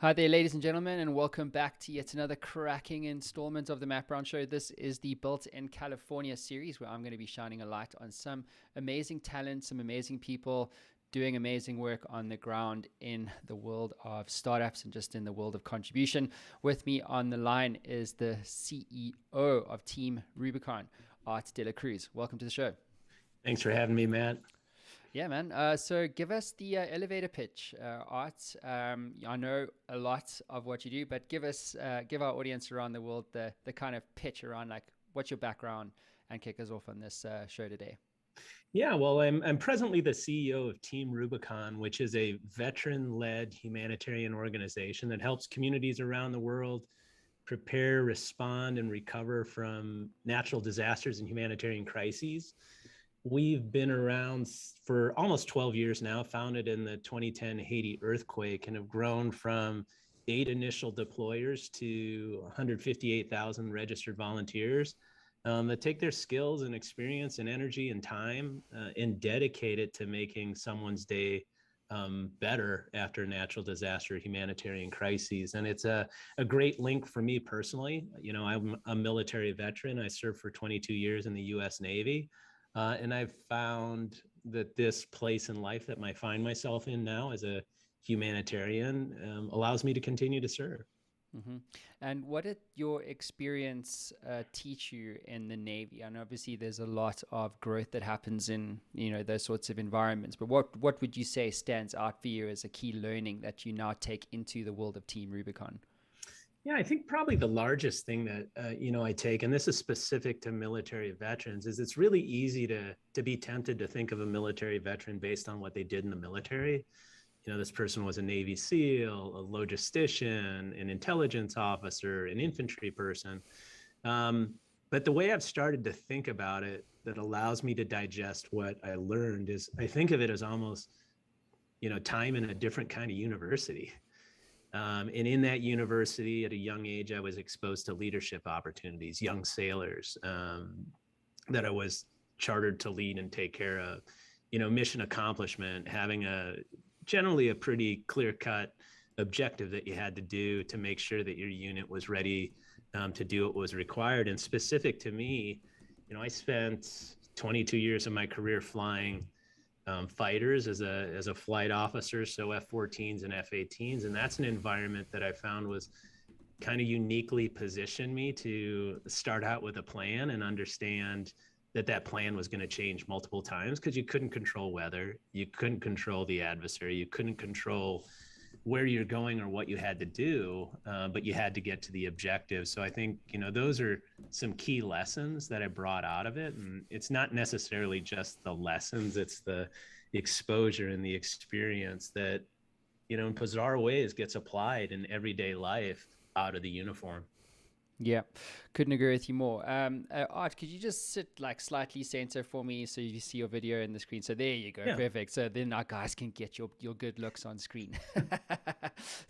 Hi there, ladies and gentlemen, and welcome back to yet another cracking installment of the Matt Brown Show. This is the Built in California series where I'm going to be shining a light on some amazing talent, some amazing people doing amazing work on the ground in the world of startups and just in the world of contribution. With me on the line is the CEO of Team Rubicon, Art De La Cruz. Welcome to the show. Thanks for having me, Matt. Yeah, man. So give us the elevator pitch, Art. I know a lot of what you do, but give our audience around the world the kind of pitch around like what's your background and kick us off on this show today. Yeah, well, I'm presently the CEO of Team Rubicon, which is a veteran-led humanitarian organization that helps communities around the world prepare, respond, and recover from natural disasters and humanitarian crises. We've been around for almost 12 years now, founded in the 2010 Haiti earthquake, and have grown from 8 initial deployers to 158,000 registered volunteers that take their skills and experience and energy and time and dedicate it to making someone's day better after a natural disaster, humanitarian crises. And it's a great link for me personally. You know, I'm a military veteran. I served for 22 years in the U.S. Navy. And I've found that this place in life that I find myself in now as a humanitarian allows me to continue to serve. hmm And what did your experience teach you in the Navy? And obviously, there's a lot of growth that happens in those sorts of environments. But what would you say stands out for you as a key learning that you now take into the world of Team Rubicon? Yeah, I think probably the largest thing that I take, and this is specific to military veterans, is it's really easy to be tempted to think of a military veteran based on what they did in the military. You know, this person was a Navy SEAL, a logistician, an intelligence officer, an infantry person. But the way I've started to think about it that allows me to digest what I learned is I think of it as almost, time in a different kind of university. And in that university, at a young age, I was exposed to leadership opportunities, young sailors that I was chartered to lead and take care of. You know, mission accomplishment, having generally a pretty clear-cut objective that you had to do to make sure that your unit was ready to do what was required. And specific to me, I spent 22 years of my career flying fighters as a flight officer, so F-14s and F-18s, and that's an environment that I found was kind of uniquely positioned me to start out with a plan and understand that plan was going to change multiple times because you couldn't control weather, you couldn't control the adversary, you couldn't control where you're going or what you had to do, but you had to get to the objective. So I think, those are some key lessons that I brought out of it. And it's not necessarily just the lessons, it's the exposure and the experience that, in bizarre ways gets applied in everyday life out of the uniform. Yeah, couldn't agree with you more. Art, could you just sit like slightly center for me so you see your video in the screen? So there you go, Yeah. perfect. So then our guys can get your good looks on screen.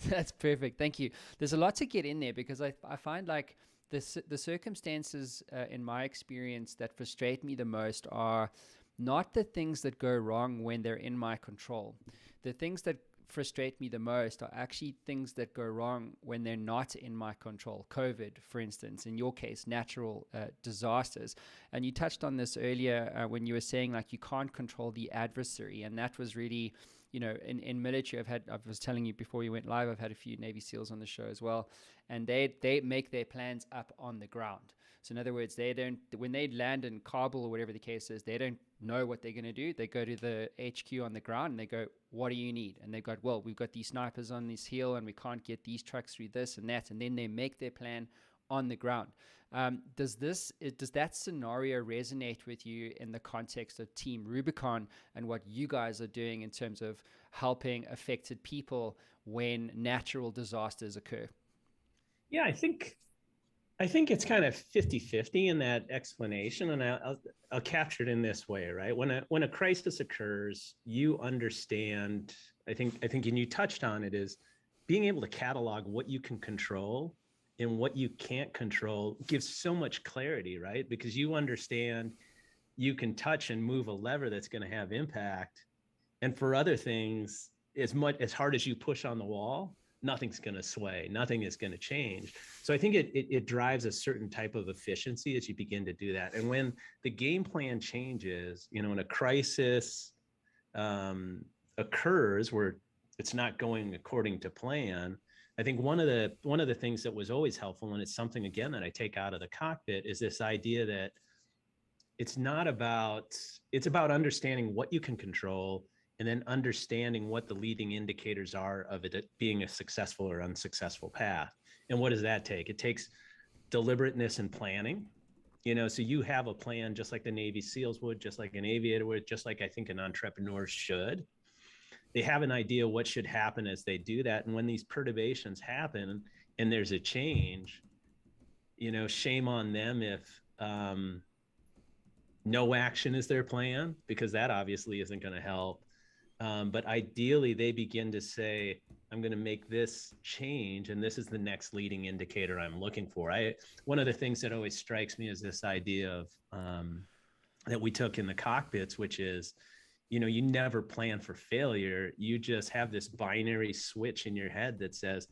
That's perfect. Thank you. There's a lot to get in there because I find like the circumstances in my experience that frustrate me the most are not the things that go wrong when they're in my control. The things that frustrate me the most are actually things that go wrong when they're not in my control. COVID, for instance, in your case, natural disasters. And you touched on this earlier when you were saying like you can't control the adversary. And that was really, in military, I was telling you before you went live, I've had a few Navy SEALs on the show as well. And they make their plans up on the ground. So in other words, when they land in Kabul or whatever the case is, they don't know what they're going to do. They go to the HQ on the ground and they go, what do you need? And they've got, well, we've got these snipers on this hill and we can't get these trucks through this and that. And then they make their plan on the ground. Does that scenario resonate with you in the context of Team Rubicon and what you guys are doing in terms of helping affected people when natural disasters occur? Yeah, I think it's kind of 50-50 in that explanation, and I'll capture it in this way, right? When a crisis occurs, you understand. I think, and you touched on it, is being able to catalog what you can control and what you can't control gives so much clarity, right? Because you understand you can touch and move a lever that's going to have impact, and for other things, as hard as you push on the wall, nothing's going to sway, nothing is going to change. So I think it drives a certain type of efficiency as you begin to do that. And when the game plan changes, when a crisis occurs where it's not going according to plan, I think one of the things that was always helpful, and it's something again that I take out of the cockpit, is this idea that it's about understanding what you can control, and then understanding what the leading indicators are of it being a successful or unsuccessful path. And what does that take? It takes deliberateness and planning. So you have a plan, just like the Navy SEALs would, just like an aviator would, just like I think an entrepreneur should. They have an idea what should happen as they do that. And when these perturbations happen and there's a change, shame on them if no action is their plan, because that obviously isn't going to help. But ideally, they begin to say, I'm going to make this change, and this is the next leading indicator I'm looking for. One of the things that always strikes me is this idea of that we took in the cockpits, which is, you never plan for failure. You just have this binary switch in your head that says,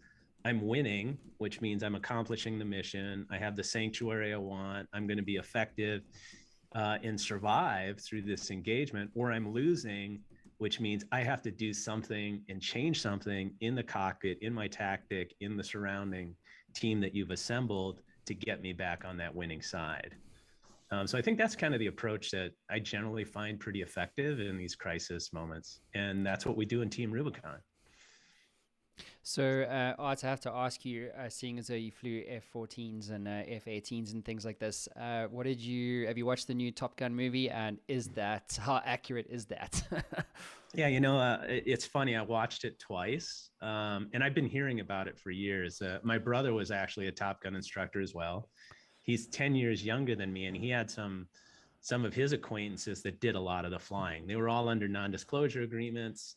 I'm winning, which means I'm accomplishing the mission. I have the sanctuary I want. I'm going to be effective and survive through this engagement, or I'm losing, which means I have to do something and change something in the cockpit, in my tactic, in the surrounding team that you've assembled to get me back on that winning side. So I think that's kind of the approach that I generally find pretty effective in these crisis moments. And that's what we do in Team Rubicon. So, Art, I have to ask you, seeing as though you flew F-14s and F-18s and things like this, have you watched the new Top Gun movie, and how accurate is that? Yeah, it's funny. I watched it twice, and I've been hearing about it for years. My brother was actually a Top Gun instructor as well. He's 10 years younger than me, and he had some of his acquaintances that did a lot of the flying. They were all under non-disclosure agreements.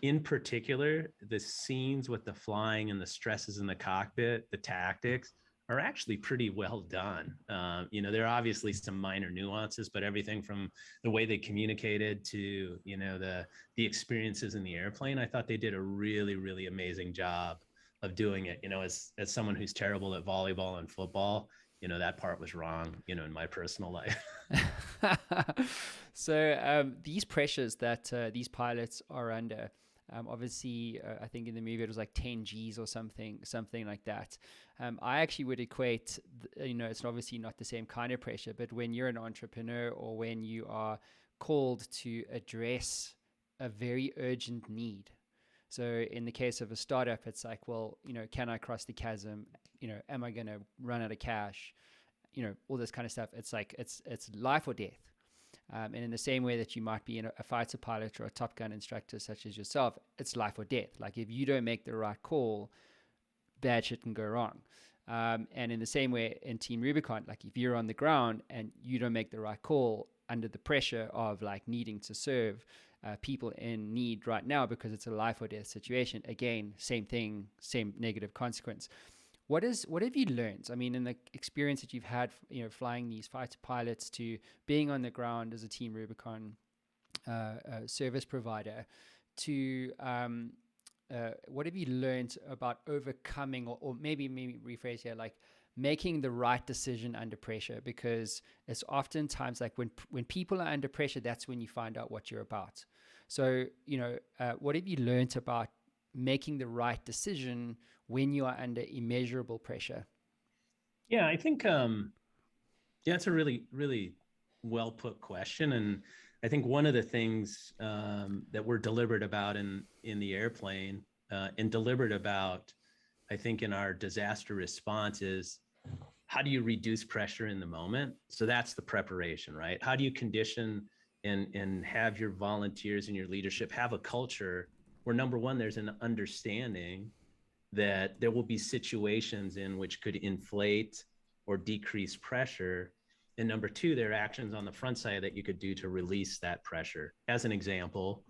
In particular, the scenes with the flying and the stresses in the cockpit, the tactics, are actually pretty well done. There are obviously some minor nuances, but everything from the way they communicated to, the experiences in the airplane, I thought they did a really, really amazing job of doing it. As someone who's terrible at volleyball and football, that part was wrong, in my personal life. So these pressures that these pilots are under, obviously, I think in the movie it was like 10 Gs or something like that. I actually would equate, it's obviously not the same kind of pressure, but when you're an entrepreneur or when you are called to address a very urgent need. So in the case of a startup, it's like, well, can I cross the chasm? Am I going to run out of cash? All this kind of stuff. It's like, it's life or death. And in the same way that you might be a fighter pilot or a Top Gun instructor such as yourself, it's life or death. Like if you don't make the right call, bad shit can go wrong. And in the same way in Team Rubicon, like if you're on the ground and you don't make the right call under the pressure of like needing to serve people in need right now because it's a life or death situation, again, same thing, same negative consequence. What have you learned? I mean, in the experience that you've had, flying these fighter pilots to being on the ground as a Team Rubicon service provider, to what have you learned about overcoming, or maybe rephrase here, like making the right decision under pressure? Because it's oftentimes like when people are under pressure, that's when you find out what you're about. So, what have you learned about making the right decision when you are under immeasurable pressure? Yeah, I think it's a really, really well put question. And I think one of the things that we're deliberate about in the airplane and deliberate about, I think, in our disaster response is, how do you reduce pressure in the moment? So that's the preparation, right? How do you condition and have your volunteers and your leadership have a culture where, number one, there's an understanding that there will be situations in which could inflate or decrease pressure. And number two, there are actions on the front side that you could do to release that pressure. As an example,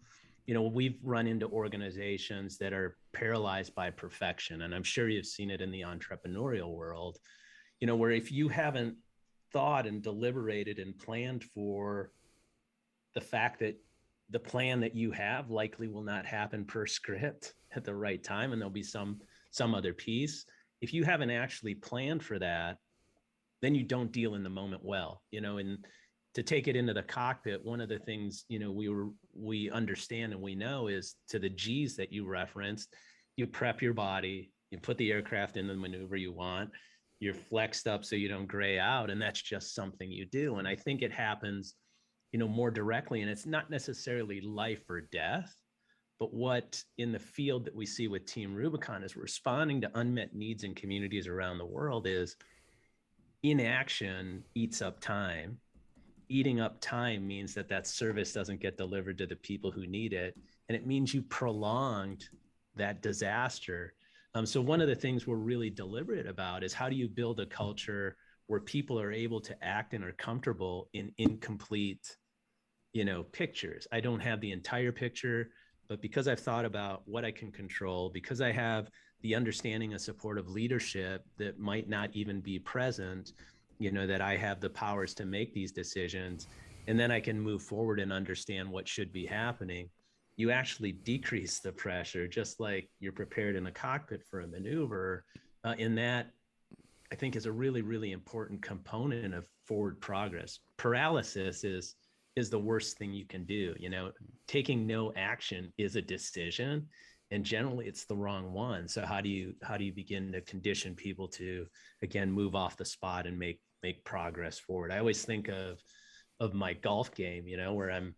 we've run into organizations that are paralyzed by perfection. And I'm sure you've seen it in the entrepreneurial world, where if you haven't thought and deliberated and planned for the fact that the plan that you have likely will not happen per script at the right time, and there'll be some some other piece. If you haven't actually planned for that, then you don't deal in the moment well, and to take it into the cockpit, one of the things, we understand and we know is, to the G's that you referenced, you prep your body, you put the aircraft in the maneuver you want, you're flexed up so you don't gray out. And that's just something you do. And I think it happens, more directly, and it's not necessarily life or death, but what in the field that we see with Team Rubicon is responding to unmet needs in communities around the world is inaction eats up time. Eating up time means that service doesn't get delivered to the people who need it. And it means you prolonged that disaster. So one of the things we're really deliberate about is, how do you build a culture where people are able to act and are comfortable in incomplete, pictures. I don't have the entire picture, but because I've thought about what I can control, because I have the understanding and support of leadership that might not even be present, that I have the powers to make these decisions, and then I can move forward and understand what should be happening. You actually decrease the pressure, just like you're prepared in a cockpit for a maneuver. In that, I think, is a really, really important component of forward progress. Paralysis is the worst thing you can do. Taking no action is a decision, and generally it's the wrong one. So how do you begin to condition people to, again, move off the spot and make progress forward? I always think of my golf game, where I'm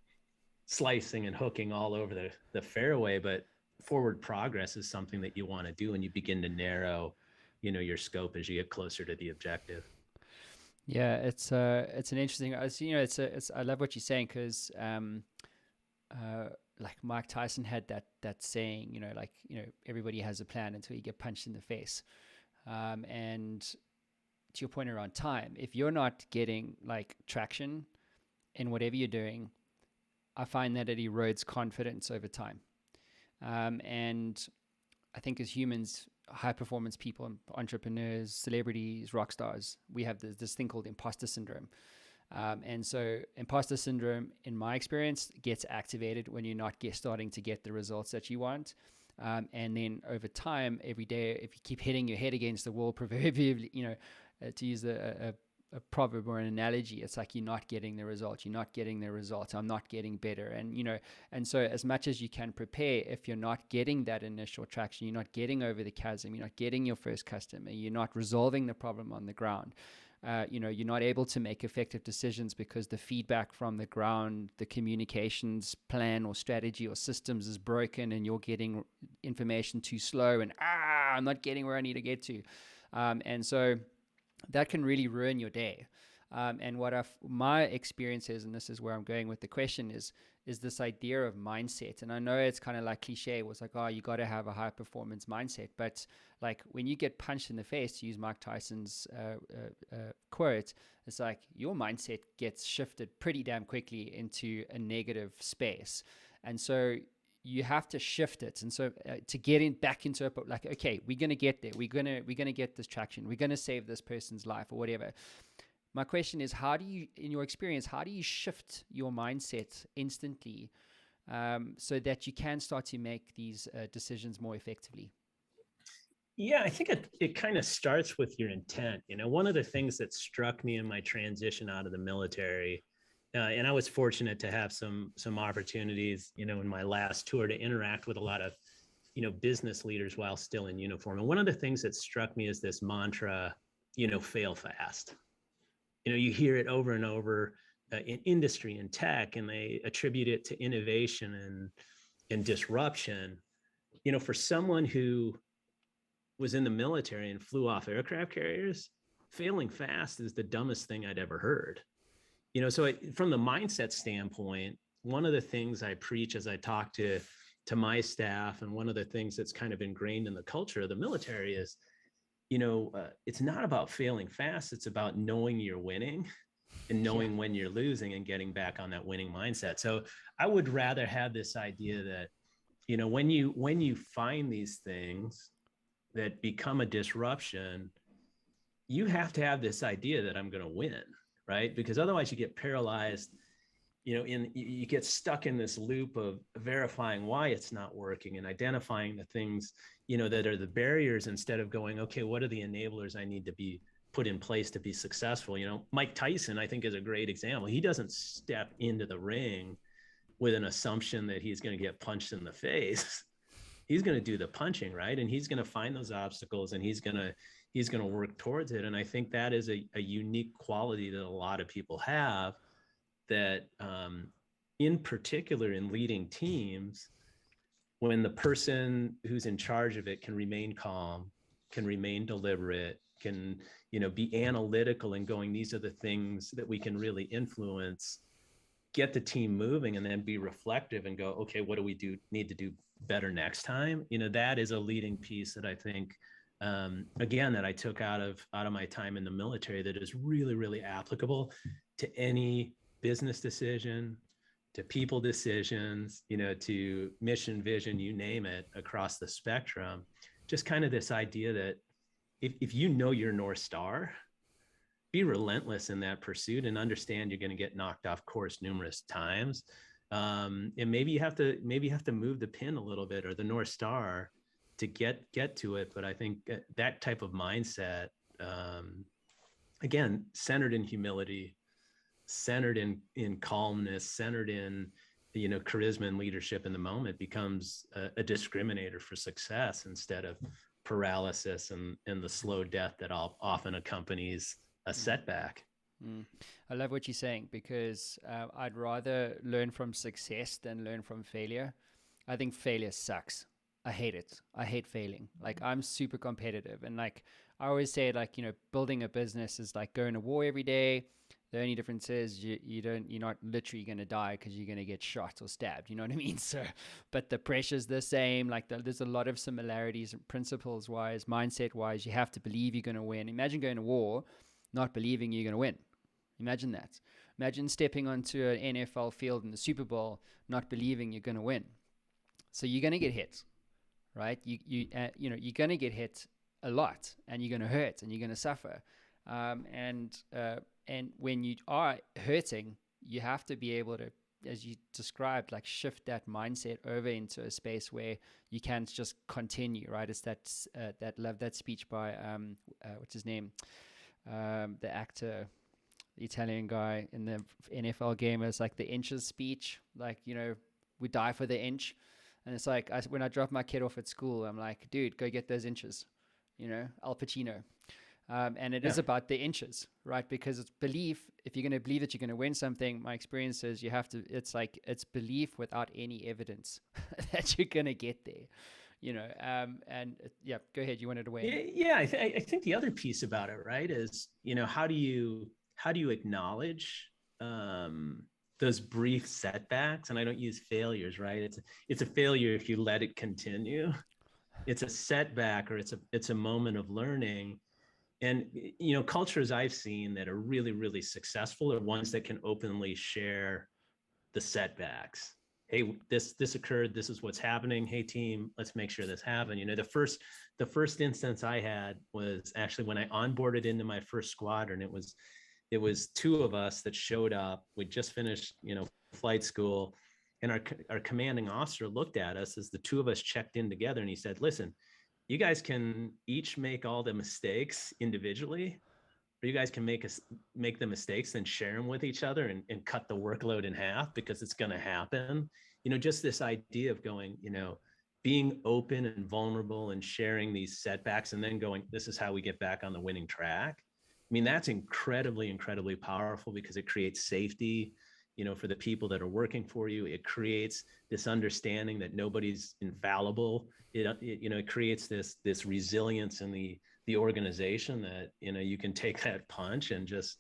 slicing and hooking all over the fairway, but forward progress is something that you want to do, and you begin to narrow, your scope as you get closer to the objective. Yeah, it's an interesting. I love what you're saying, because like Mike Tyson had that saying, everybody has a plan until you get punched in the face. And to your point around time, if you're not getting like traction in whatever you're doing, I find that it erodes confidence over time. And I think as humans, high performance people, entrepreneurs, celebrities, rock stars, we have this thing called imposter syndrome. And so imposter syndrome, in my experience, gets activated when you're not starting to get the results that you want. And then over time, every day, if you keep hitting your head against the wall, proverbially, to use a proverb or an analogy, it's like you're not getting the result. You're not getting the result. I'm not getting better. And so as much as you can prepare, if you're not getting that initial traction, you're not getting over the chasm, you're not getting your first customer, you're not resolving the problem on the ground, you're not able to make effective decisions because the feedback from the ground, the communications plan or strategy or systems is broken, and you're getting information too slow, and I'm not getting where I need to get to. And so that can really ruin your day. And what my experience is, and this is where I'm going with the question, is this idea of mindset. And I know it's kind of like cliche, it was like, you got to have a high performance mindset. But like when you get punched in the face, to use Mike Tyson's quote, it's like your mindset gets shifted pretty damn quickly into a negative space. And so you have to shift it. And so to get back into it, but like, okay, we're going to get there. We're going to get this traction. We're going to save this person's life or whatever. My question is, how do you, in your experience, how do you shift your mindset instantly so that you can start to make these decisions more effectively? Yeah, I think it kind of starts with your intent. One of the things that struck me in my transition out of the military, and I was fortunate to have some opportunities, in my last tour to interact with a lot of, business leaders while still in uniform. And one of the things that struck me is this mantra, fail fast. You hear it over and over in industry and tech, and they attribute it to innovation and disruption. For someone who was in the military and flew off aircraft carriers, failing fast is the dumbest thing I'd ever heard. So from the mindset standpoint, one of the things I preach as I talk to my staff, and one of the things that's kind of ingrained in the culture of the military is, it's not about failing fast. It's about knowing you're winning and knowing when you're losing and getting back on that winning mindset. So I would rather have this idea that, when you find these things that become a disruption, you have to have this idea that I'm going to win, right? Because otherwise you get paralyzed you get stuck in this loop of verifying why it's not working and identifying the things, that are the barriers, instead of going, okay, what are the enablers I need to be put in place to be successful? Mike Tyson, I think, is a great example. He doesn't step into the ring with an assumption that he's going to get punched in the face. He's going to do the punching, right? And he's going to find those obstacles, and he's going to work towards it. And I think that is a unique quality that a lot of people have, that in particular in leading teams, when the person who's in charge of it can remain calm, can remain deliberate, can be analytical and going, these are the things that we can really influence, get the team moving, and then be reflective and go, okay, what do we need to do better next time? That is a leading piece that I think, again, that I took out of my time in the military, that is really, really applicable to any business decision, to people decisions, to mission, vision, you name it, across the spectrum. Just kind of this idea that if your North Star, be relentless in that pursuit, and understand you're going to get knocked off course numerous times. And maybe you have to move the pin a little bit, or the North Star, to get to it. But I think that type of mindset, again, centered in humility, centered in calmness, centered in charisma and leadership in the moment, becomes a discriminator for success, instead of paralysis and the slow death that often accompanies a setback. I love what you're saying, because I'd rather learn from success than learn from failure. I think failure sucks. I hate it. I hate failing. Like, I'm super competitive, and like I always say, like, building a business is like going to war every day. The only difference is you're not literally going to die because you're going to get shot or stabbed. You know what I mean? So, but the pressure's the same. Like, there's a lot of similarities, principles wise, mindset wise. You have to believe you're going to win. Imagine going to war, not believing you're going to win. Imagine that. Imagine stepping onto an NFL field in the Super Bowl, not believing you're going to win. So you're going to get hit, right? You're going to get hit a lot, and you're going to hurt, and you're going to suffer. And when you are hurting, you have to be able to, as you described, like shift that mindset over into a space where you can't just continue, right? It's that love that speech by what's his name, the actor, the Italian guy in the NFL game. Is like the inches speech, like, we die for the inch. And it's like, when I drop my kid off at school, I'm like, dude, go get those inches, Al Pacino. And it is about the inches, right? Because it's belief. If you're going to believe that you're going to win something, my experience is it's belief without any evidence that you're going to get there, go ahead. You wanted to weigh in. Yeah. I think the other piece about it, right, is, how do you acknowledge those brief setbacks? And I don't use failures, right? It's a failure if you let it continue. It's a setback, or it's a moment of learning. And, cultures I've seen that are really, really successful are ones that can openly share the setbacks. Hey, this occurred. This is what's happening. Hey, team, let's make sure this happened. The first instance I had was actually when I onboarded into my first squadron. It was two of us that showed up. We just finished, flight school, and our commanding officer looked at us as the two of us checked in together, and he said, "Listen, you guys can each make all the mistakes individually, or you guys can make the mistakes, then share them with each other and cut the workload in half, because it's going to happen." Just this idea of going, being open and vulnerable and sharing these setbacks, and then going, this is how we get back on the winning track. I mean, that's incredibly, incredibly powerful, because it creates safety, for the people that are working for you. It creates this understanding that nobody's infallible. It creates this resilience in the organization that, you can take that punch and just,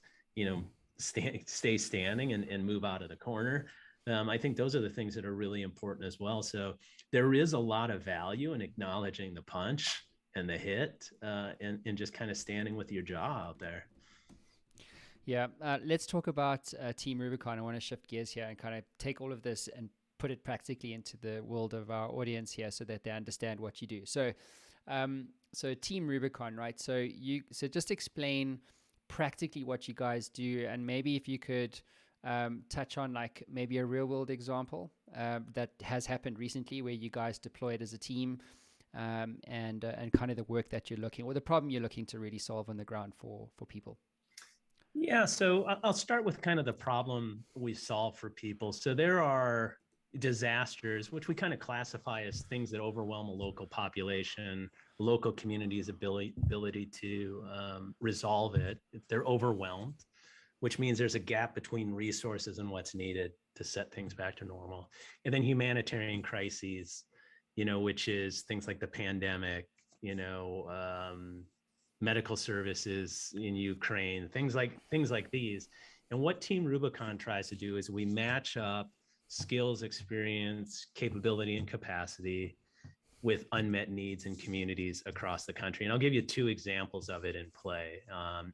stay standing and move out of the corner. I think those are the things that are really important as well. So there is a lot of value in acknowledging the punch and the hit, and just kind of standing with your jaw out there. Yeah, let's talk about Team Rubicon. I want to shift gears here and kind of take all of this and put it practically into the world of our audience here, so that they understand what you do. So, Team Rubicon, right? So just explain practically what you guys do, and maybe if you could touch on like maybe a real world example that has happened recently where you guys deployed as a team, and kind of the work that you're looking, or the problem you're looking to really solve on the ground for people. Yeah, so I'll start with kind of the problem we solve for people. So there are disasters, which we kind of classify as things that overwhelm a local population, local community's ability to resolve it. They're overwhelmed, which means there's a gap between resources and what's needed to set things back to normal. And then humanitarian crises, which is things like the pandemic, medical services in Ukraine, things like these. And what Team Rubicon tries to do is we match up skills, experience, capability, and capacity with unmet needs in communities across the country. And I'll give you 2 examples of it in play.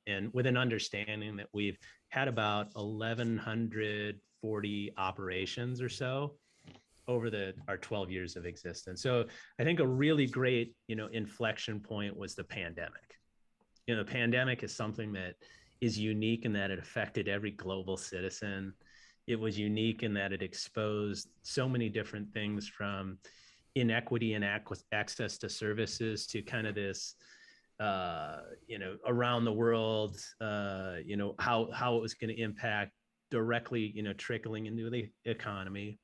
And with an understanding that we've had about 1,140 operations or so over our 12 years of existence. So I think a really great, inflection point was the pandemic. The pandemic is something that is unique in that it affected every global citizen. It was unique in that it exposed so many different things, from inequity in access to services to kind of this, around the world, how it was going to impact directly, trickling into the economy.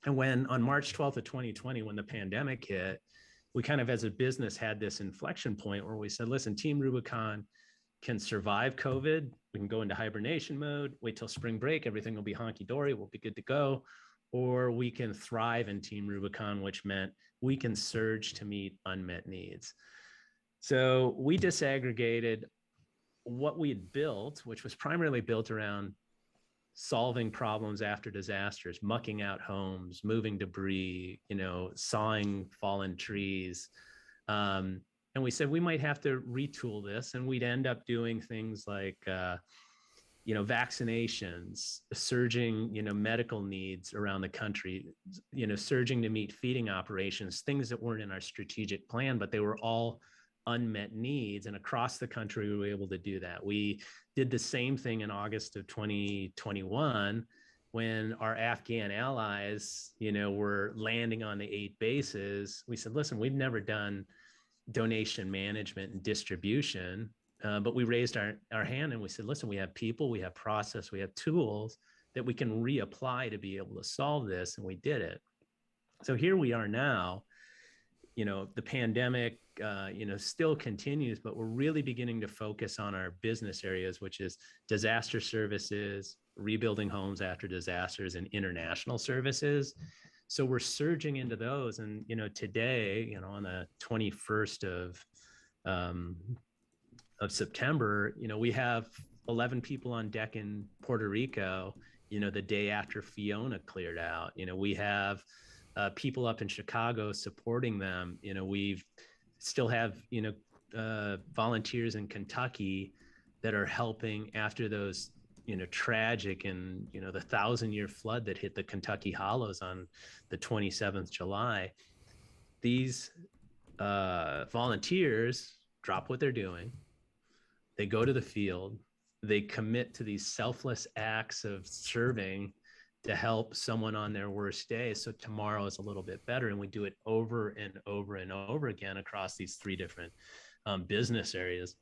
And when on March 12th of 2020, when the pandemic hit, we kind of as a business had this inflection point where we said, listen, Team Rubicon can survive COVID. We can go into hibernation mode, wait till spring break, everything will be honky-dory, we'll be good to go. Or we can thrive in Team Rubicon, which meant we can surge to meet unmet needs. So we disaggregated what we had built, which was primarily built around solving problems after disasters, mucking out homes, moving debris, sawing fallen trees. And we said we might have to retool this, and we'd end up doing things like, vaccinations, surging, medical needs around the country, surging to meet feeding operations, things that weren't in our strategic plan, but they were all unmet needs. And across the country, we were able to do that. We did the same thing in August of 2021 when our Afghan allies, were landing on the 8 bases. We said, listen, we've never done donation management and distribution, but we raised our hand and we said, listen, we have people, we have process, we have tools that we can reapply to be able to solve this. And we did it. So here we are now. The pandemic, still continues, but we're really beginning to focus on our business areas, which is disaster services, rebuilding homes after disasters, and international services. So we're surging into those. And, today, on the 21st of September, we have 11 people on deck in Puerto Rico, the day after Fiona cleared out. We have people up in Chicago supporting them. We've still have, volunteers in Kentucky that are helping after those, tragic and, the 1,000-year flood that hit the Kentucky Hollows on the 27th July. These volunteers drop what they're doing. They go to the field. They commit to these selfless acts of serving to help someone on their worst day, so tomorrow is a little bit better. And we do it over and over and over again across these 3 different business areas.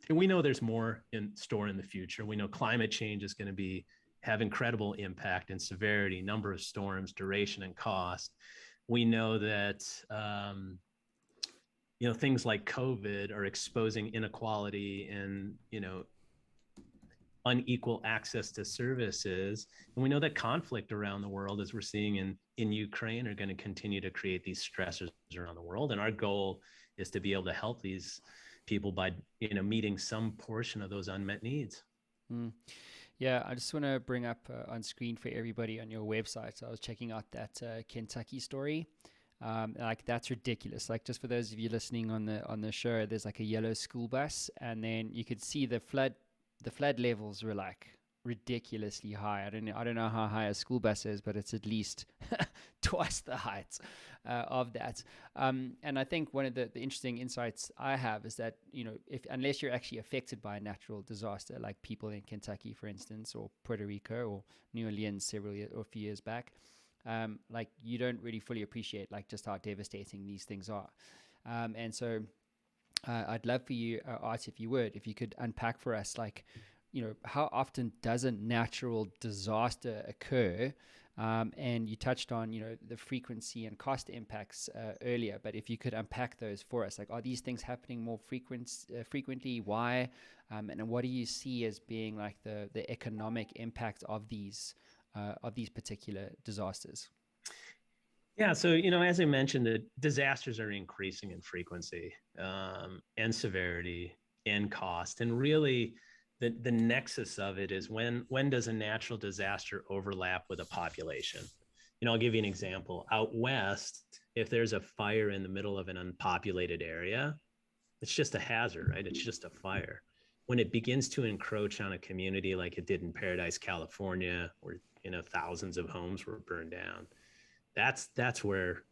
And we know there's more in store in the future. We know climate change is going to have incredible impact in severity, number of storms, duration, and cost. We know that things like COVID are exposing inequality and unequal access to services. And we know that conflict around the world, as we're seeing in Ukraine, are going to continue to create these stressors around the world. And our goal is to be able to help these people by, meeting some portion of those unmet needs. Yeah, I just want to bring up on screen for everybody on your website. So I was checking out that Kentucky story. That's ridiculous. Like, just for those of you listening on the show, there's like a yellow school bus, and then you could see the flood levels were like ridiculously high. I don't know how high a school bus is, but it's at least twice the height of that. And I think one of the interesting insights I have is that, unless you're actually affected by a natural disaster, like people in Kentucky, for instance, or Puerto Rico or New Orleans a few years back, like you don't really fully appreciate like just how devastating these things are. And so I'd love for you, Art, if you could unpack for us, like, how often does a natural disaster occur? And you touched on, the frequency and cost impacts earlier, but if you could unpack those for us, like, are these things happening more frequently? Why? And what do you see as being like the economic impact of these particular disasters? Yeah, so as I mentioned, the disasters are increasing in frequency and severity and cost, and really the nexus of it is when does a natural disaster overlap with a population? I'll give you an example. Out west, if there's a fire in the middle of an unpopulated area, it's just a hazard, right? It's just a fire. When it begins to encroach on a community like it did in Paradise, California, where thousands of homes were burned down, that's where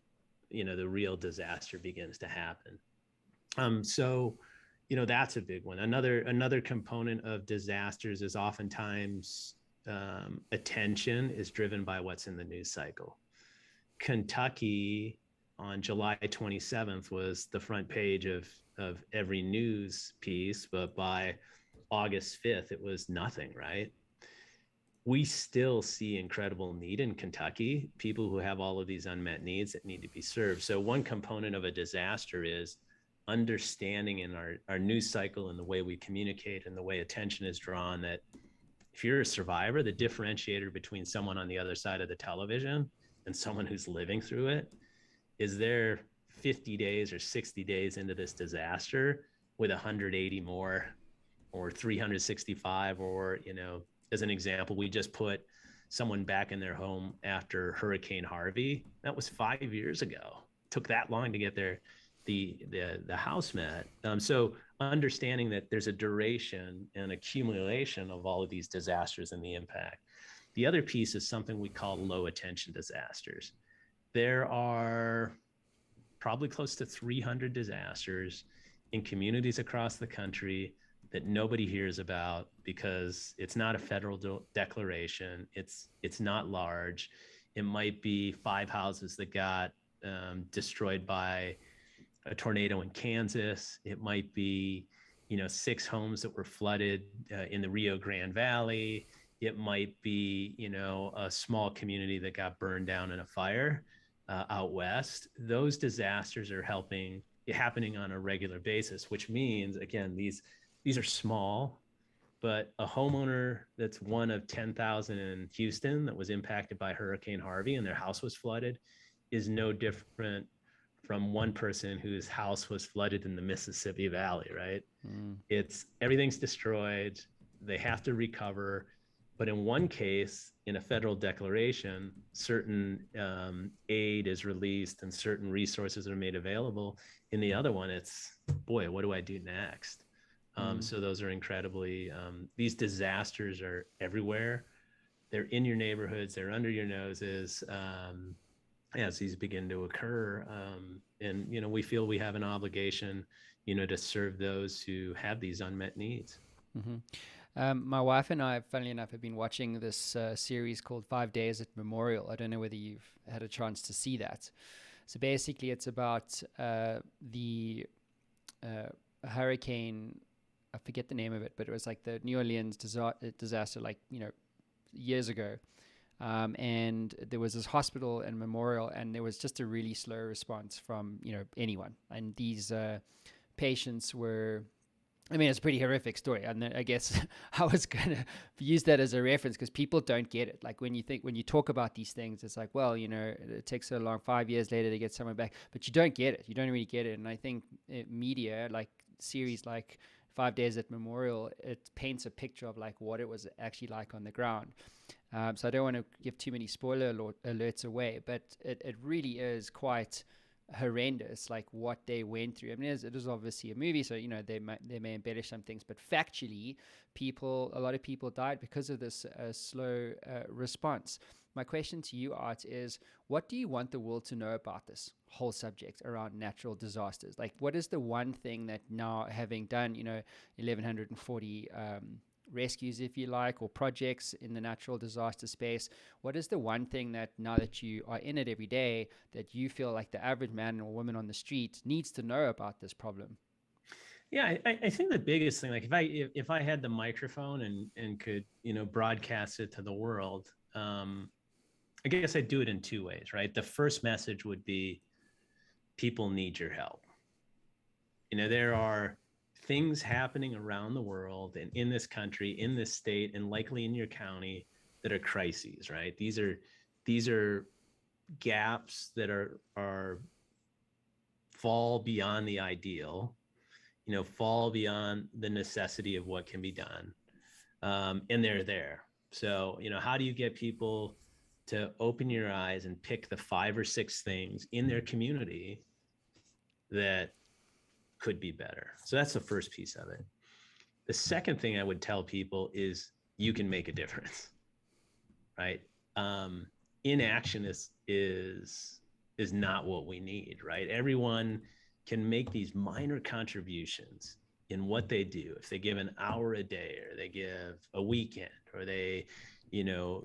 the real disaster begins to happen. So that's a big one. Another component of disasters is oftentimes attention is driven by what's in the news cycle. Kentucky on July 27th was the front page of every news piece, but by August 5th, it was nothing, right? We still see incredible need in Kentucky, people who have all of these unmet needs that need to be served. So one component of a disaster is understanding in our news cycle and the way we communicate and the way attention is drawn, that if you're a survivor, the differentiator between someone on the other side of the television and someone who's living through it is they're 50 days or 60 days into this disaster with 180 more or 365, or, as an example, we just put someone back in their home after Hurricane Harvey. That was 5 years ago. It took that long to get the house met. So understanding that there's a duration and accumulation of all of these disasters and the impact. The other piece is something we call low attention disasters. There are probably close to 300 disasters in communities across the country that nobody hears about because it's not a federal declaration. It's not large. It might be 5 houses that got destroyed by a tornado in Kansas. It might be, 6 homes that were flooded in the Rio Grande Valley. It might be, a small community that got burned down in a fire out west. Those disasters are happening on a regular basis, which means, again, these are small, but a homeowner that's one of 10,000 in Houston that was impacted by Hurricane Harvey and their house was flooded is no different from one person whose house was flooded in the Mississippi Valley, right? Everything's destroyed. They have to recover. But in one case, in a federal declaration, certain aid is released and certain resources are made available. In the other one, it's, boy, what do I do next? So those are incredibly, these disasters are everywhere. They're in your neighborhoods, they're under your noses as these begin to occur. And, we feel we have an obligation, to serve those who have these unmet needs. My wife and I, funnily enough, have been watching this series called 5 Days at Memorial. I don't know whether you've had a chance to see that. So basically it's about the hurricane, I forget the name of it, but it was like the New Orleans disaster, like, years ago. And there was this hospital and memorial, and there was just a really slow response from, anyone. And these patients were, it's a pretty horrific story. And I guess I was going to use that as a reference because people don't get it. Like when you talk about these things, it's like, well, it takes so long, 5 years later to get someone back, but you don't get it. You don't really get it. And I think media, like series like 5 Days at Memorial, it paints a picture of like what it was actually like on the ground. So I don't want to give too many spoiler alerts away, but it really is quite horrendous, like what they went through. It is obviously a movie, so they may embellish some things, but factually, a lot of people died because of this slow response. my question to you, Art, is what do you want the world to know about this whole subject around natural disasters? Like, what is the one thing that now, having done, 1,140 rescues, if you like, or projects in the natural disaster space, what is the one thing that now that you are in it every day that you feel like the average man or woman on the street needs to know about this problem? Yeah, I think the biggest thing, like if I had the microphone and could, broadcast it to the world, I guess I'd do it in two ways, right? The first message would be people need your help. There are things happening around the world and in this country, in this state, and likely in your county that are crises, right? These are gaps that are fall beyond the ideal, fall beyond the necessity of what can be done. And they're there. So, how do you get people to open your eyes and pick the 5 or 6 things in their community that could be better? So that's the first piece of it. The second thing I would tell people is you can make a difference, right? Inaction is not what we need, right? Everyone can make these minor contributions in what they do. If they give an hour a day, or they give a weekend, or they,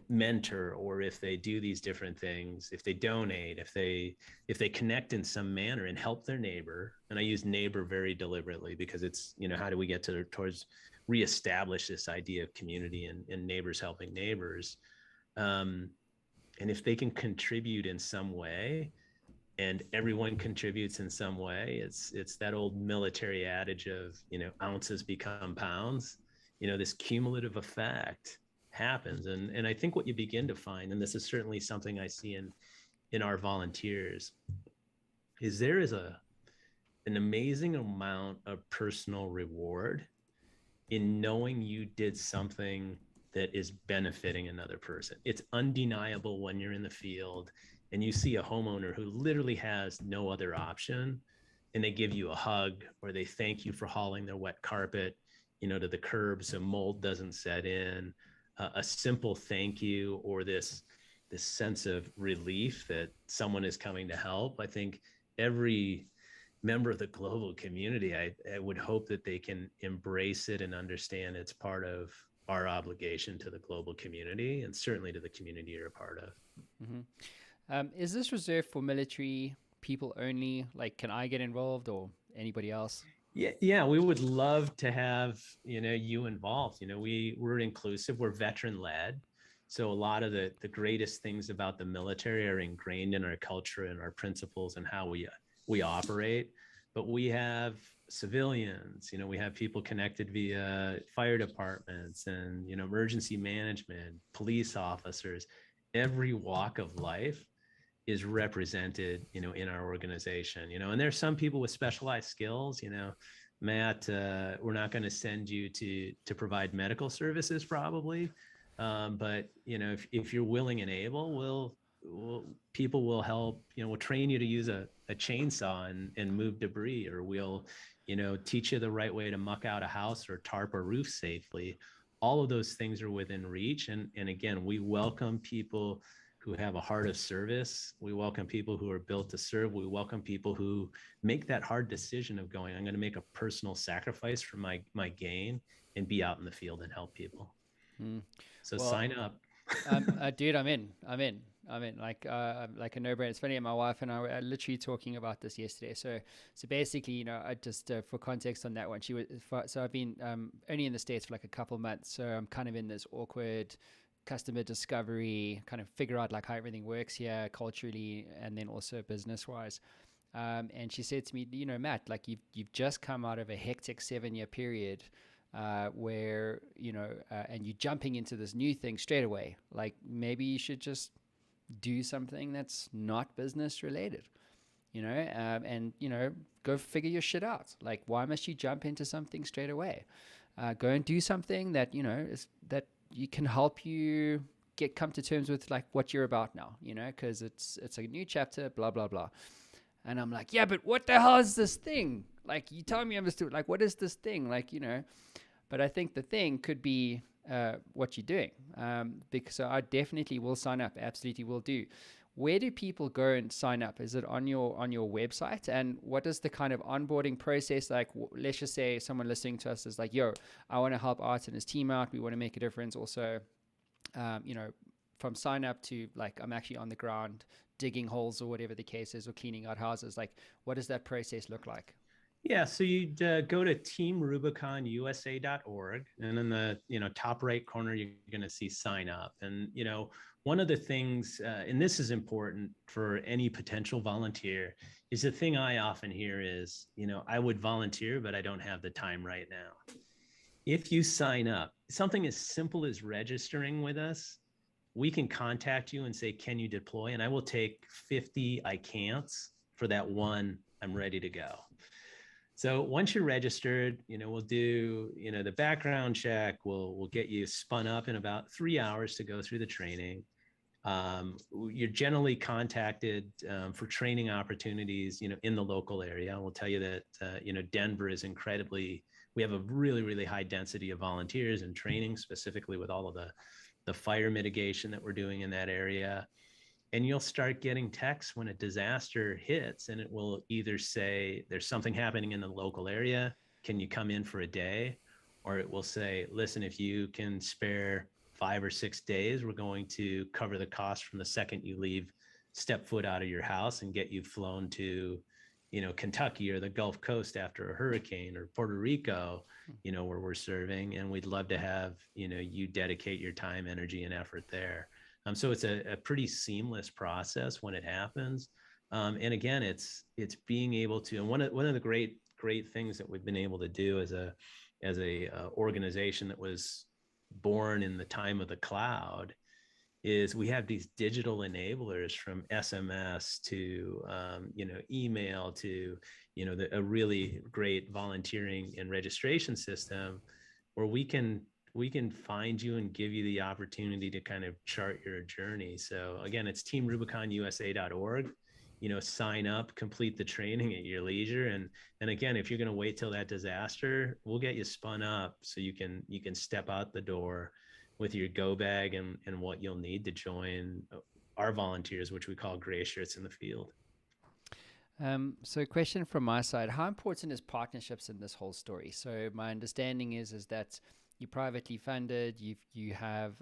mentor, or if they do these different things, if they donate, if they connect in some manner and help their neighbor. And I use neighbor very deliberately because it's, how do we get towards reestablish this idea of community and neighbors helping neighbors. And if they can contribute in some way, and everyone contributes in some way, it's that old military adage of, ounces become pounds. This cumulative effect happens. And I think what you begin to find, and this is certainly something I see in our volunteers, is there is an amazing amount of personal reward in knowing you did something that is benefiting another person. It's undeniable when you're in the field and you see a homeowner who literally has no other option, and they give you a hug, or they thank you for hauling their wet carpet, to the curb so mold doesn't set in. A simple thank you, or this sense of relief that someone is coming to help. I think every member of the global community, I would hope that they can embrace it and understand it's part of our obligation to the global community, and certainly to the community you're a part of. Mm-hmm. Is this reserved for military people only? Like, can I get involved, or anybody else? Yeah, we would love to have, you involved. We're inclusive, we're veteran led. So a lot of the greatest things about the military are ingrained in our culture and our principles and how we operate. But we have civilians, we have people connected via fire departments and, emergency management, police officers. Every walk of life is represented, in our organization, and there's some people with specialized skills, Matt, we're not going to send you to provide medical services probably. But, if you're willing and able, people will help, we'll train you to use a chainsaw and move debris, or we'll, teach you the right way to muck out a house or tarp a roof safely. All of those things are within reach. And again, we welcome people who have a heart of service. We welcome people who are built to serve. We welcome people who make that hard decision of going, I'm going to make a personal sacrifice for my gain and be out in the field and help people. So well, sign up. Dude, I'm in. Like a no-brainer. It's funny, my wife and I were literally talking about this yesterday. So basically, I just for context on that one, so I've been only in the States for like a couple of months. So I'm kind of in this awkward customer discovery, kind of figure out like how everything works here culturally and then also business-wise. And she said to me, Matt, like you've just come out of a hectic 7-year period. Where, and you're jumping into this new thing straight away. Like maybe you should just do something that's not business related, and, go figure your shit out. Like, why must you jump into something straight away? Go and do something that, that you can help you come to terms with like what you're about now, because it's a new chapter, blah, blah, blah. And I'm like, yeah, but what the hell is this thing? Like, you tell me I'm just like, what is this thing? Like, but I think the thing could be what you're doing. Because so I definitely will sign up. Absolutely will do. Where do people go and sign up? Is it on your website? And what is the kind of onboarding process like? Let's just say someone listening to us is like, "Yo, I want to help Art and his team out. We want to make a difference." Also, you know, from sign up to like I'm actually on the ground digging holes or whatever the case is, or cleaning out houses. Like, what does that process look like? Yeah, so you'd go to teamrubiconusa.org, and in the top right corner, you're going to see sign up. And one of the things, and this is important for any potential volunteer, is the thing I often hear is, I would volunteer, but I don't have the time right now. If you sign up, something as simple as registering with us, we can contact you and say, can you deploy? And I will take 50 I can'ts for that one I'm ready to go. So once you're registered, we'll do, the background check. We'll get you spun up in about 3 hours to go through the training. You're generally contacted for training opportunities, in the local area. I will tell you that, Denver is we have a really, really high density of volunteers and training, specifically with all of the fire mitigation that we're doing in that area. And you'll start getting texts when a disaster hits, and it will either say there's something happening in the local area, can you come in for a day? Or it will say, listen, if you can spare 5 or 6 days, we're going to cover the cost from the second you step foot out of your house and get you flown to, Kentucky or the Gulf Coast after a hurricane, or Puerto Rico, where we're serving. And we'd love to have, you dedicate your time, energy, and effort there. So it's a pretty seamless process when it happens. And again, it's being able to, and one of the great things that we've been able to do as a organization that was born in the time of the cloud is we have these digital enablers, from SMS to email to a really great volunteering and registration system, where we can find you and give you the opportunity to kind of chart your journey. So again, it's teamrubiconusa.org. Sign up, complete the training at your leisure. And again, if you're going to wait till that disaster, we'll get you spun up so you can step out the door with your go bag and what you'll need to join our volunteers, which we call gray shirts in the field. So a question from my side: how important is partnerships in this whole story? So my understanding is that you're privately funded. You have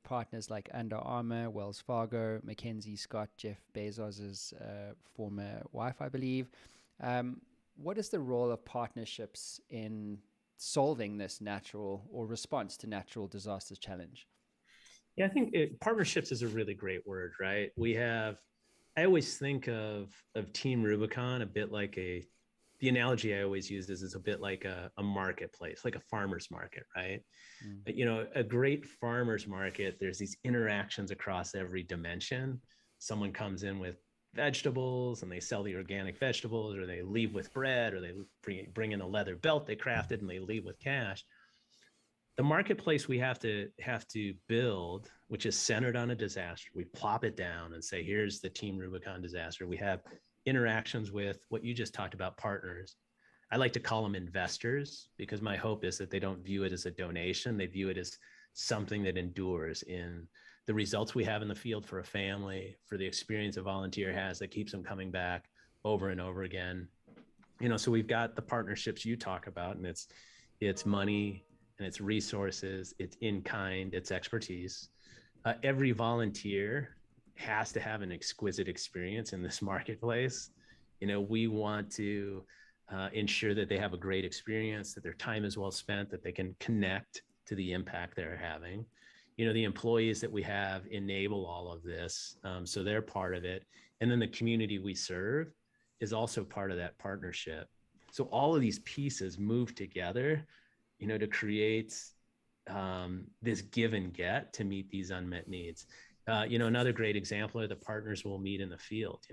partners like Under Armour, Wells Fargo, Mackenzie Scott, Jeff Bezos's former wife, I believe. What is the role of partnerships in solving this natural or response to natural disasters challenge? Yeah, I think partnerships is a really great word, right? I always think of Team Rubicon a bit like the analogy I always use is it's a bit like a marketplace, like a farmer's market, right? A great farmer's market, there's these interactions across every dimension. Someone comes in with vegetables and they sell the organic vegetables, or they leave with bread, or they bring in a leather belt they crafted and they leave with cash. The marketplace we have to build, which is centered on a disaster, we plop it down and say, here's the Team Rubicon disaster. We have interactions with what you just talked about, partners. I like to call them investors, because my hope is that they don't view it as a donation. They view it as something that endures in the results we have in the field for a family, for the experience a volunteer has that keeps them coming back over and over again. So we've got the partnerships you talk about, and it's money and it's resources, it's in kind, it's expertise. Every volunteer has to have an exquisite experience in this marketplace. We want to ensure that they have a great experience, that their time is well spent, that they can connect to the impact they're having. The employees that we have enable all of this, so they're part of it. And then the community we serve is also part of that partnership. So all of these pieces move together, to create this give and get to meet these unmet needs. Another great example are the partners we'll meet in the field.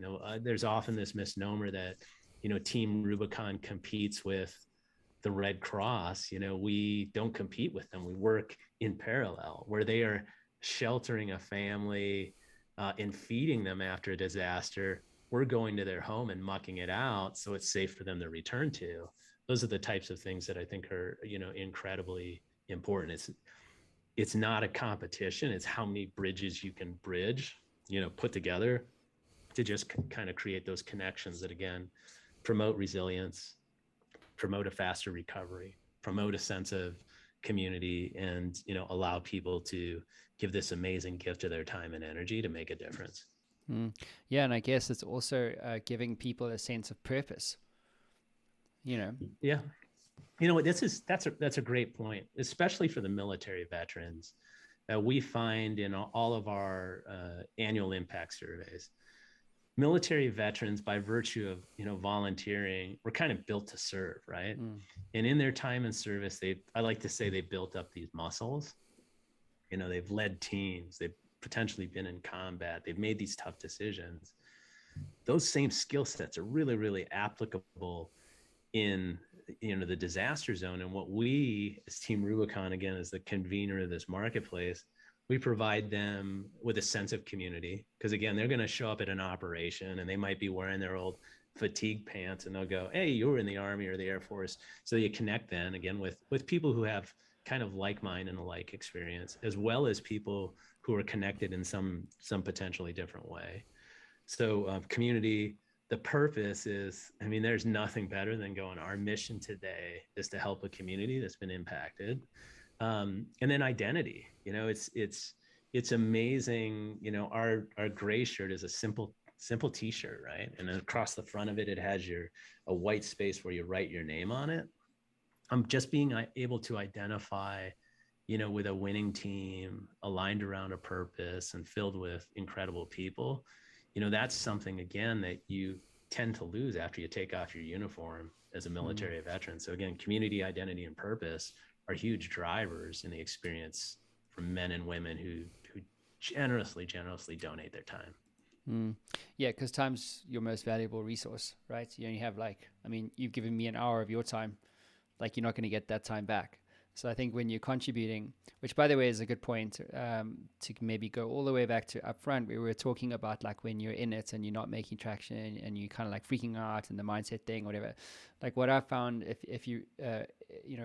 There's often this misnomer that, Team Rubicon competes with the Red Cross. We don't compete with them. We work in parallel, where they are sheltering a family and feeding them after a disaster. We're going to their home and mucking it out so it's safe for them to return to. those are the types of things that I think are, incredibly important. It's not a competition. It's how many bridges you can bridge, put together to just kind of create those connections that, again, promote resilience, promote a faster recovery, promote a sense of community, and, allow people to give this amazing gift of their time and energy to make a difference. Yeah, and I guess it's also giving people a sense of purpose. Yeah. That's a great point, especially for the military veterans. We find in all of our annual impact surveys, military veterans, by virtue of volunteering, were kind of built to serve, right? And in their time in service, I like to say, they built up these muscles. They've led teams, they've potentially been in combat, they've made these tough decisions. Those same skill sets are really, really applicable in the disaster zone. And what we, as Team Rubicon, again, as the convener of this marketplace, we provide them with a sense of community, because again, they're going to show up at an operation and they might be wearing their old fatigue pants, and they'll go, hey, you were in the Army or the Air Force. So you connect then again with people who have kind of like mind and a like experience, as well as people who are connected in some potentially different way. So community, the purpose is, there's nothing better than going, our mission today is to help a community that's been impacted. And then identity, it's amazing. Our gray shirt is a simple t-shirt, right? And then across the front of it, it has a white space where you write your name on it. Just being able to identify, with a winning team aligned around a purpose and filled with incredible people, that's something, again, that you tend to lose after you take off your uniform as a military veteran. So again, community, identity, and purpose are huge drivers in the experience for men and women who generously donate their time. Yeah, because time's your most valuable resource, right? You only have you've given me an hour of your time. You're not going to get that time back. So I think when you're contributing, which by the way is a good point, to maybe go all the way back to upfront, we were talking about when you're in it and you're not making traction and you kind of freaking out and the mindset thing, whatever. What I found, if you,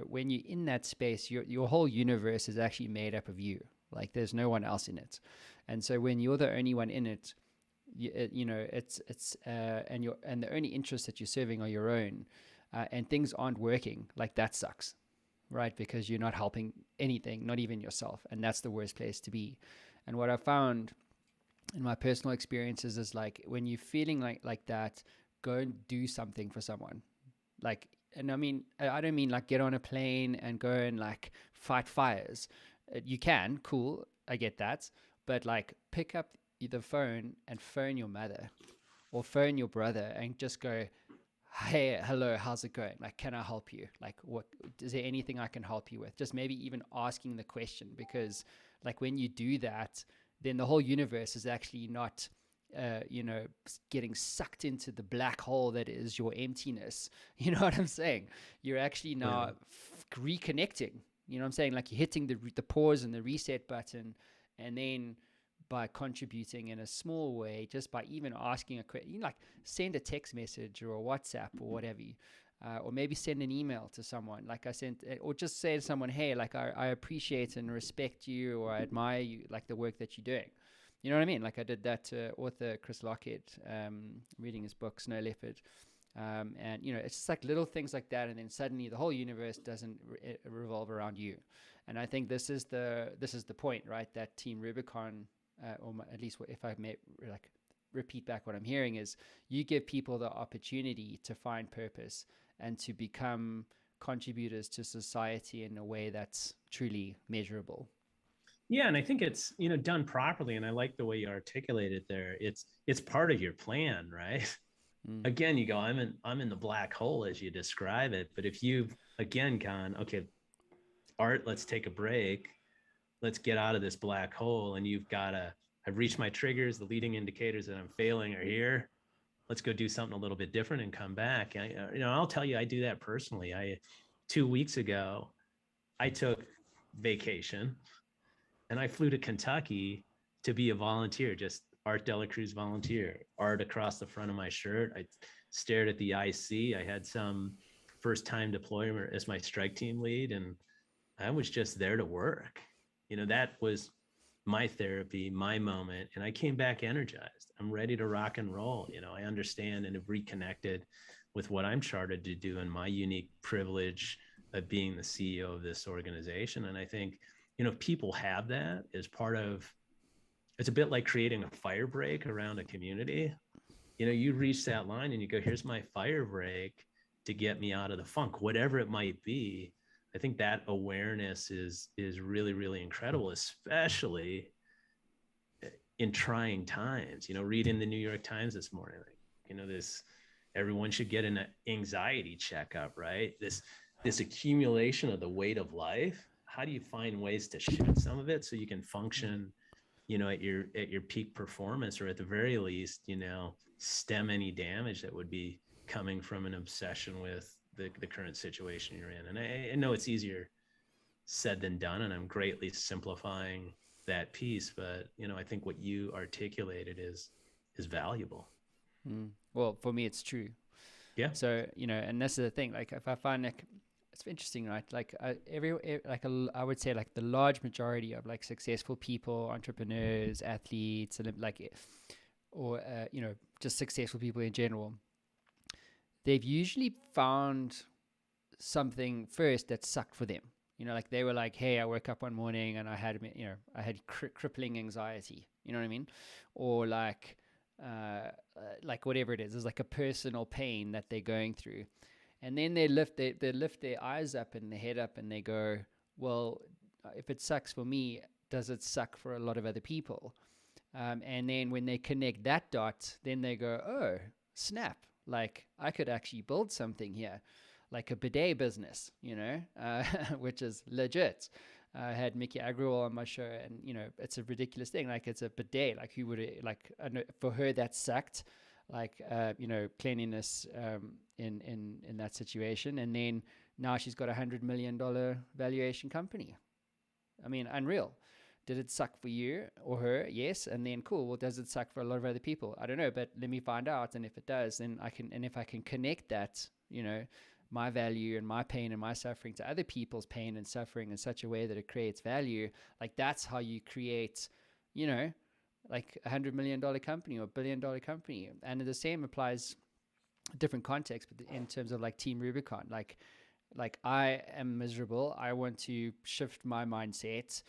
when you're in that space, your whole universe is actually made up of you. There's no one else in it. And so when you're the only one in it, and the only interests that you're serving are your own, and things aren't working, that sucks. Right? Because you're not helping anything, not even yourself. And that's the worst place to be. And what I found in my personal experiences is when you're feeling like that, go and do something for someone. And I don't mean get on a plane and go and fight fires. You can, cool, I get that. But pick up the phone and phone your mother or phone your brother and just go, hey, hello, how's it going? Can I help you? What is there anything I can help you with? Just maybe even asking the question, because when you do that, then the whole universe is actually not, getting sucked into the black hole that is your emptiness. You know what I'm saying? You're actually now reconnecting. You know what I'm saying? You're hitting the pause and the reset button, and then by contributing in a small way, just by even asking a question, send a text message or a WhatsApp or whatever, or maybe send an email to someone I sent, or just say to someone, hey, I appreciate and respect you, or I admire you, the work that you're doing. You know what I mean? I did that to author Chris Lockhead, reading his book, Snow Leopard. And, it's just little things like that. And then suddenly the whole universe doesn't revolve around you. And I think this is the point, right? That Team Rubicon, at least if I may repeat back what I'm hearing, is you give people the opportunity to find purpose and to become contributors to society in a way that's truly measurable. Yeah, and I think it's done properly, and I like the way you articulated there. It's part of your plan, right? Again, you go, I'm in the black hole as you describe it, but if you've again gone, okay, Art, let's take a break. Let's get out of this black hole. And I've reached my triggers. The leading indicators that I'm failing are here. Let's go do something a little bit different and come back. I'll tell you, I do that personally. 2 weeks ago, I took vacation and I flew to Kentucky to be a volunteer, just Art De La Cruz volunteer, art across the front of my shirt. I stared at the IC. I had some first time deployment as my strike team lead, and I was just there to work. That was my therapy, my moment, and I came back energized. I'm ready to rock and roll. I understand and have reconnected with what I'm chartered to do and my unique privilege of being the CEO of this organization. And I think, if people have that as part of, it's a bit like creating a fire break around a community. You reach that line and you go, here's my fire break to get me out of the funk, whatever it might be. I think that awareness is really, really incredible, especially in trying times. Reading the New York Times this morning, this, everyone should get an anxiety checkup, right? This accumulation of the weight of life. How do you find ways to shift some of it so you can function, at your peak performance, or at the very least, stem any damage that would be coming from an obsession with the current situation you're in. And I know it's easier said than done, and I'm greatly simplifying that piece, but I think what you articulated is valuable. Well, for me, it's true. Yeah. So, and this is the thing, like if I find like, it's interesting, right? Like I would say like the large majority of like successful people, entrepreneurs, athletes, and like, or, just successful people in general, they've usually found something first that sucked for them. Like they were like, hey, I woke up one morning and I had crippling anxiety, you know what I mean? Or like whatever it is, there's like a personal pain that they're going through. And then they lift their eyes up and their head up and they go, well, if it sucks for me, does it suck for a lot of other people? And then when they connect that dot, then they go, oh, snap. Like I could actually build something here, like a bidet business, which is legit. I had Mickey Agrawal on my show, and it's a ridiculous thing. Like it's a bidet. Like who would like for her that sucked, like cleanliness in that situation, and then now she's got $100 million valuation company. I mean, unreal. Did it suck for you or her? Yes. And then cool. Well, does it suck for a lot of other people? I don't know, but let me find out. And if it does, then if I can connect that, my value and my pain and my suffering to other people's pain and suffering in such a way that it creates value, like that's how you create, like $100 million company or $1 billion company. And the same applies different context, but in terms of like Team Rubicon, like I am miserable. I want to shift my mindset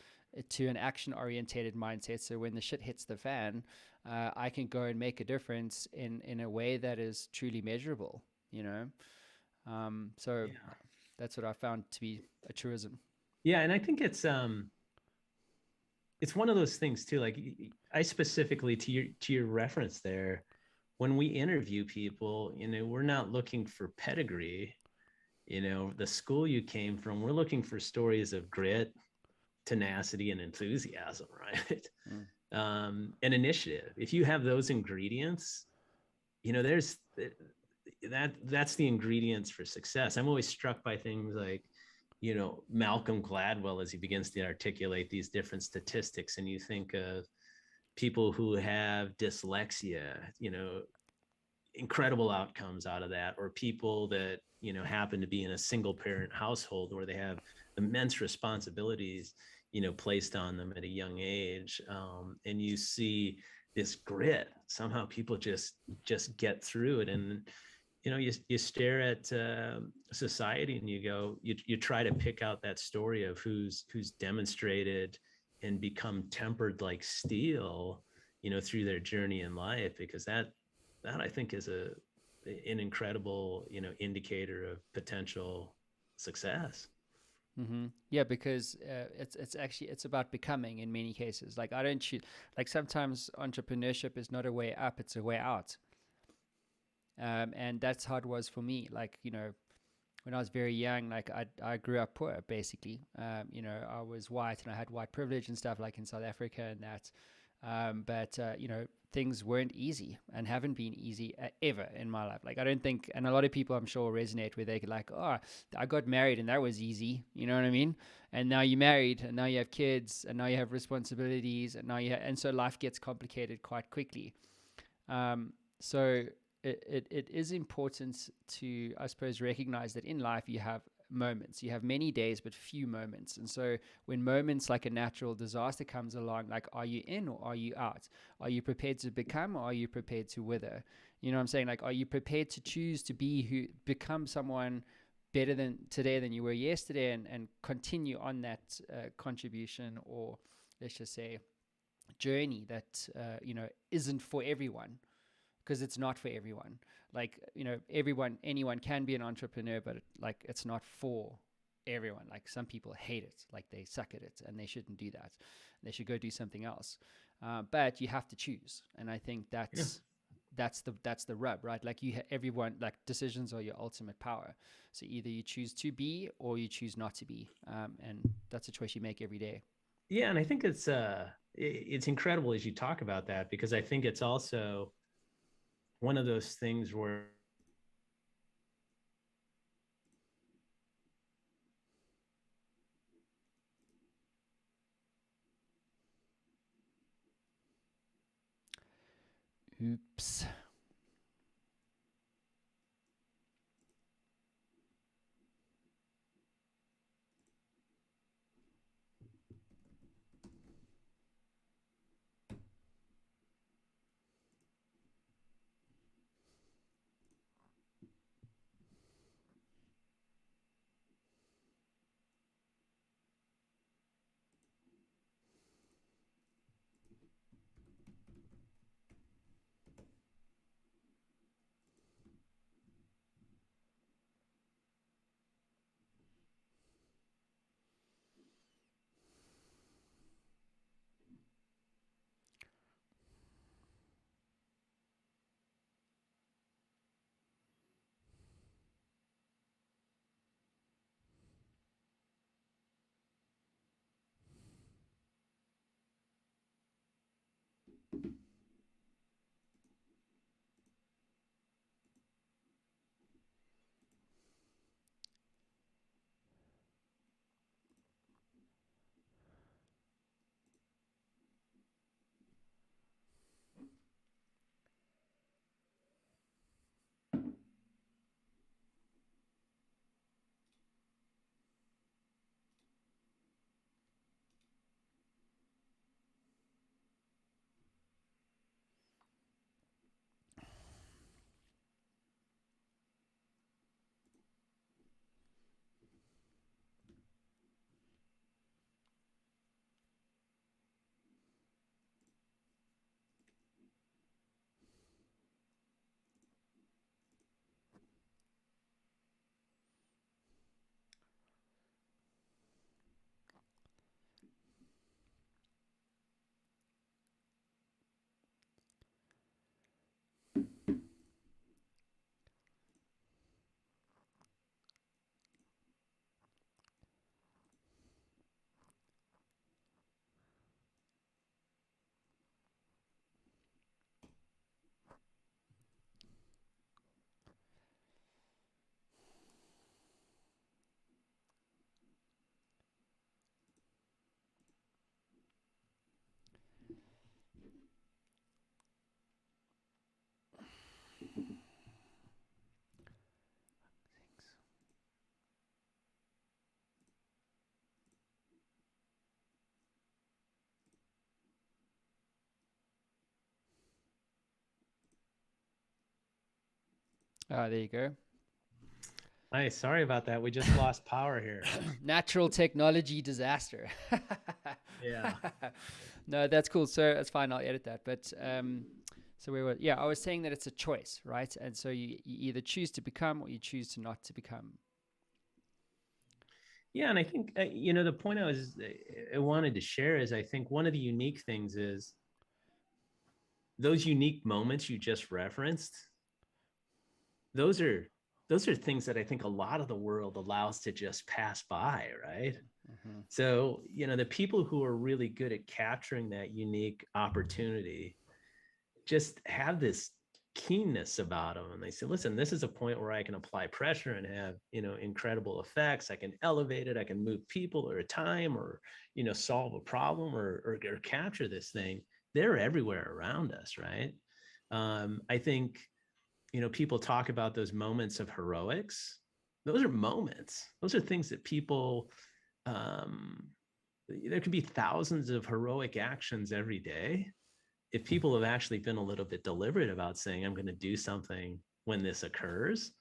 to an action-orientated mindset. So when the shit hits the fan, I can go and make a difference in a way that is truly measurable, So yeah, that's what I found to be a truism. Yeah. And I think it's one of those things too. Like I specifically to your reference there, when we interview people, we're not looking for pedigree, the school you came from. We're looking for stories of grit, tenacity, and enthusiasm, right? And initiative. If you have those ingredients, there's that's the ingredients for success. I'm always struck by things like, Malcolm Gladwell, as he begins to articulate these different statistics, and you think of people who have dyslexia, incredible outcomes out of that, or people that, happen to be in a single parent household where they have immense responsibilities, placed on them at a young age. And you see this grit, somehow people just get through it. And, you stare at society and you go, you try to pick out that story of who's demonstrated and become tempered like steel, through their journey in life, because that I think is an incredible, indicator of potential success. Mm-hmm. Yeah, because it's about becoming in many cases. Like I don't choose. Like sometimes entrepreneurship is not a way up; it's a way out. And that's how it was for me. Like when I was very young, like I grew up poor basically. I was white and I had white privilege and stuff like in South Africa and that. But things weren't easy and haven't been easy ever in my life. Like I don't think, and a lot of people I'm sure resonate with, they like, oh, I got married and that was easy. You know what I mean? And now you're married and now you have kids and now you have responsibilities and now and so life gets complicated quite quickly. So it is important to, I suppose, recognize that in life you have moments. You have many days, but few moments. And so when moments like a natural disaster comes along, like, are you in or are you out? Are you prepared to become or are you prepared to wither? You know what I'm saying? Like, are you prepared to choose to become someone better than today than you were yesterday, and continue on that contribution, or let's just say journey that isn't for everyone, because it's not for everyone. Like, anyone can be an entrepreneur, but it's not for everyone. Like, some people hate it, like they suck at it, and they shouldn't do that. They should go do something else. But you have to choose, and I think that's the rub, right? Like, everyone, like, decisions are your ultimate power. So either you choose to be or you choose not to be, and that's a choice you make every day. Yeah, and I think it's incredible as you talk about that, because I think it's also one of those things where Oops. There you go. Hi, sorry about that. We just lost power here. Natural technology disaster. Yeah. No, that's cool. So it's fine. I'll edit that. But so we were, yeah, I was saying that it's a choice, right? And so you either choose to become or you choose to not to become. Yeah, and I think the point I wanted to share is, I think one of the unique things is those unique moments you just referenced. Those are things that I think a lot of the world allows to just pass by, right? Mm-hmm. So, the people who are really good at capturing that unique opportunity just have this keenness about them, and they say, listen, this is a point where I can apply pressure and have incredible effects. I can elevate it, I can move people or time, or solve a problem, or capture this thing. They're everywhere around us, right? I think people talk about those moments of heroics. Those are moments. Those are things that people, there could be thousands of heroic actions every day. If people have actually been a little bit deliberate about saying, I'm going to do something when this occurs,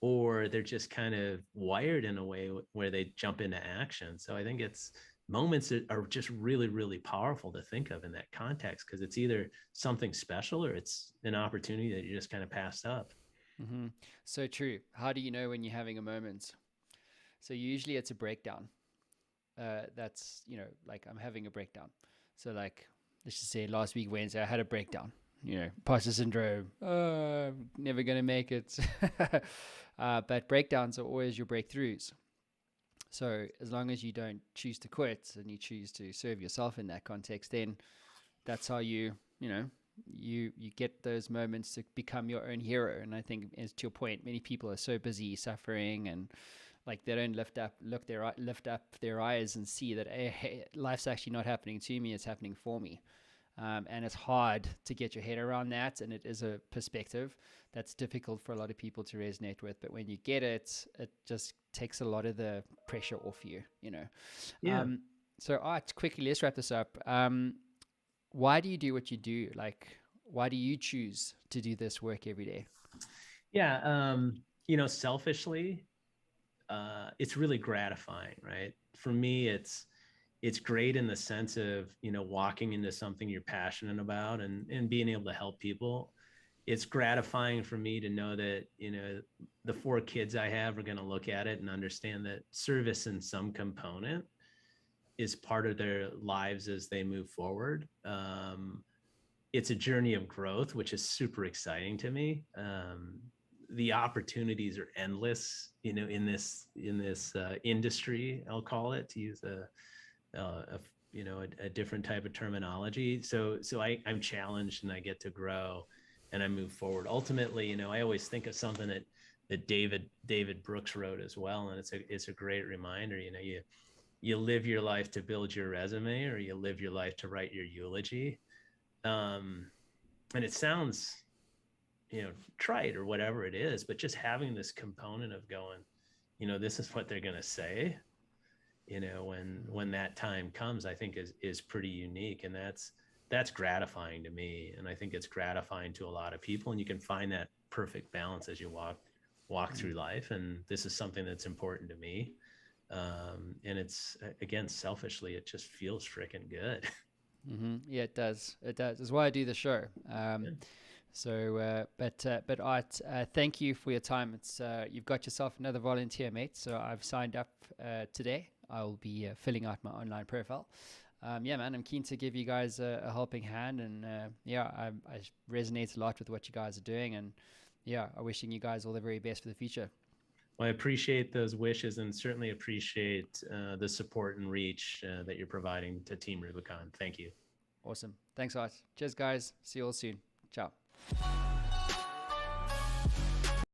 or they're just kind of wired in a way where they jump into action. So I think it's moments that are just really, really powerful to think of in that context, because it's either something special or it's an opportunity that you just kind of passed up. Mm-hmm. So true. How do you know when you're having a moment? So usually it's a breakdown. That's, like I'm having a breakdown. So like, let's just say last week, Wednesday, I had a breakdown, imposter syndrome, never going to make it. But breakdowns are always your breakthroughs. So as long as you don't choose to quit and you choose to serve yourself in that context, then that's how you get those moments to become your own hero. And I think, as to your point, many people are so busy suffering, and like they don't lift up their eyes and see that, hey, life's actually not happening to me, it's happening for me. And it's hard to get your head around that, and it is a perspective that's difficult for a lot of people to resonate with. But when you get it, it just takes a lot of the pressure off you. Yeah. So Art, quickly, let's wrap this up. Why do you do what you do? Like, why do you choose to do this work every day? Yeah. Selfishly, it's really gratifying, right? For me, it's great in the sense of, walking into something you're passionate about and being able to help people. It's gratifying for me to know that, the 4 kids I have are going to look at it and understand that service in some component is part of their lives as they move forward. It's a journey of growth, which is super exciting to me. The opportunities are endless, in this industry, I'll call it, to use a different type of terminology. So I'm challenged and I get to grow and I move forward. Ultimately, I always think of something that David Brooks wrote as well, and it's a great reminder. You live your life to build your resume, or you live your life to write your eulogy. And it sounds, trite or whatever it is, but just having this component of going, this is what they're going to say, when that time comes, I think is pretty unique. And that's gratifying to me. And I think it's gratifying to a lot of people. And you can find that perfect balance as you walk through life. And this is something that's important to me. And it's, again, selfishly, it just feels freaking good. Mm-hmm. Yeah, it does. It does. That's why I do the show. Yeah. But Art, thank you for your time. It's you've got yourself another volunteer, mate. So I've signed up today. I'll be filling out my online profile. Yeah, man, I'm keen to give you guys a helping hand, and I resonate a lot with what you guys are doing, and yeah, I'm wishing you guys all the very best for the future. Well, I appreciate those wishes and certainly appreciate the support and reach that you're providing to Team Rubicon. Thank you. Awesome. Thanks, Art. Cheers, guys. See you all soon. Ciao.